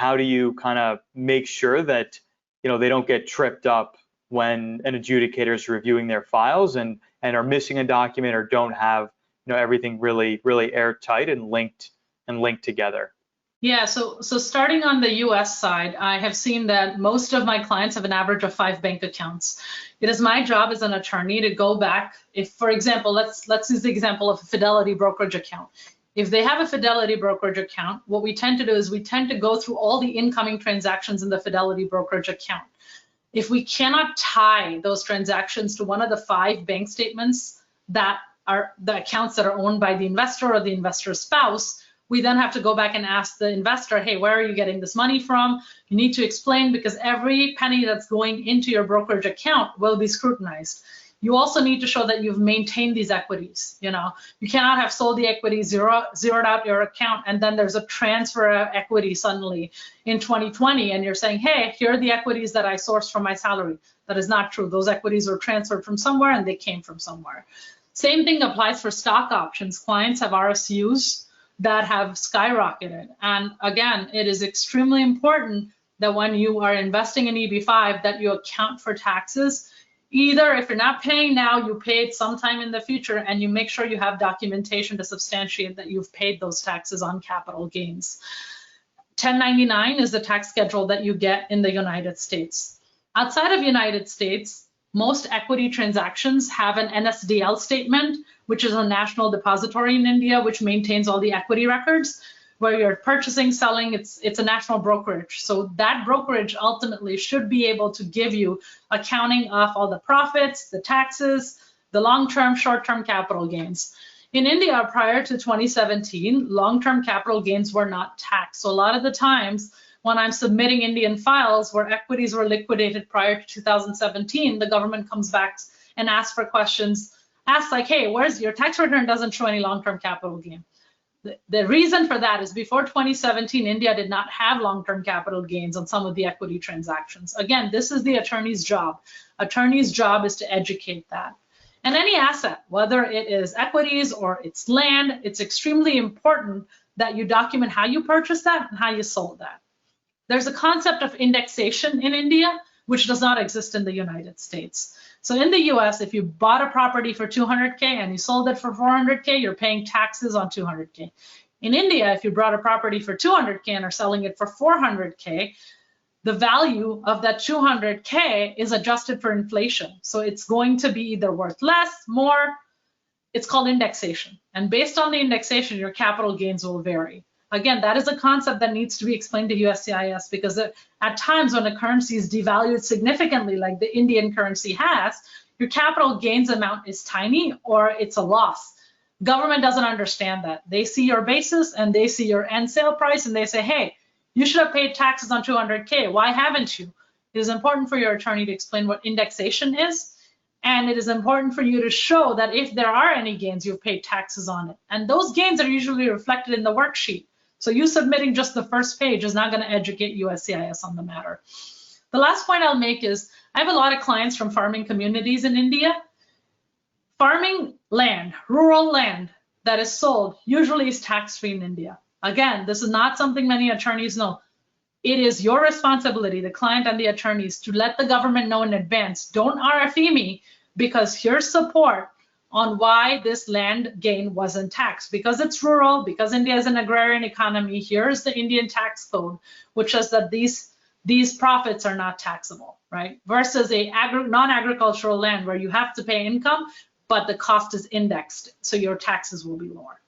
how do you kind of make sure that, they don't get tripped up when an adjudicator is reviewing their files and are missing a document or don't have, everything really airtight and linked together? Yeah, so starting on the US side, I have seen that most of my clients have an average of 5 bank accounts. It is my job as an attorney to go back. If, for example, let's use the example of a Fidelity brokerage account. If they have a Fidelity brokerage account, what we tend to do is we tend to go through all the incoming transactions in the Fidelity brokerage account. If we cannot tie those transactions to one of the 5 bank statements that are the accounts that are owned by the investor or the investor's spouse, we then have to go back and ask the investor, hey, where are you getting this money from? You need to explain, because every penny that's going into your brokerage account will be scrutinized. You also need to show that you've maintained these equities. You cannot have sold the equity, zeroed out your account, and then there's a transfer of equity suddenly in 2020, and you're saying, hey, here are the equities that I sourced from my salary. That is not true. Those equities were transferred from somewhere and they came from somewhere. Same thing applies for stock options. Clients have RSUs that have skyrocketed. And again, it is extremely important that when you are investing in EB5 that you account for taxes. Either if you're not paying now, you pay it sometime in the future, and you make sure you have documentation to substantiate that you've paid those taxes on capital gains. 1099 is the tax schedule that you get in the United States. Outside of United States, most equity transactions have an NSDL statement, which is a national depository in India, which maintains all the equity records. Where you're purchasing, selling, it's a national brokerage. So that brokerage ultimately should be able to give you accounting of all the profits, the taxes, the long-term, short-term capital gains. In India, prior to 2017, long-term capital gains were not taxed. So a lot of the times when I'm submitting Indian files where equities were liquidated prior to 2017, the government comes back and asks for questions, asks like, hey, where's your tax return doesn't show any long-term capital gain. The reason for that is before 2017, India did not have long-term capital gains on some of the equity transactions. Again, this is the attorney's job. Attorney's job is to educate that. And any asset, whether it is equities or it's land, it's extremely important that you document how you purchased that and how you sold that. There's a concept of indexation in India, which does not exist in the United States. So in the US, if you bought a property for 200K and you sold it for 400K, you're paying taxes on 200K. In India, if you bought a property for 200K and are selling it for 400K, the value of that 200K is adjusted for inflation. So it's going to be either worth less, more. It's called indexation. And based on the indexation, your capital gains will vary. Again, that is a concept that needs to be explained to USCIS, because at times when a currency is devalued significantly, like the Indian currency has, your capital gains amount is tiny or it's a loss. Government doesn't understand that. They see your basis and they see your end sale price and they say, hey, you should have paid taxes on 200K. Why haven't you? It is important for your attorney to explain what indexation is. And it is important for you to show that if there are any gains, you've paid taxes on it. And those gains are usually reflected in the worksheet. So you submitting just the first page is not going to educate USCIS on the matter. The last point I'll make is I have a lot of clients from farming communities in India. Farming land, rural land that is sold usually is tax-free in India. Again, this is not something many attorneys know. It is your responsibility, the client and the attorneys, to let the government know in advance. Don't RFE me, because here's support on why this land gain wasn't taxed. Because it's rural, because India is an agrarian economy, here's the Indian tax code, which says that these profits are not taxable, right? Versus a non-agricultural land where you have to pay income, but the cost is indexed, so your taxes will be lower.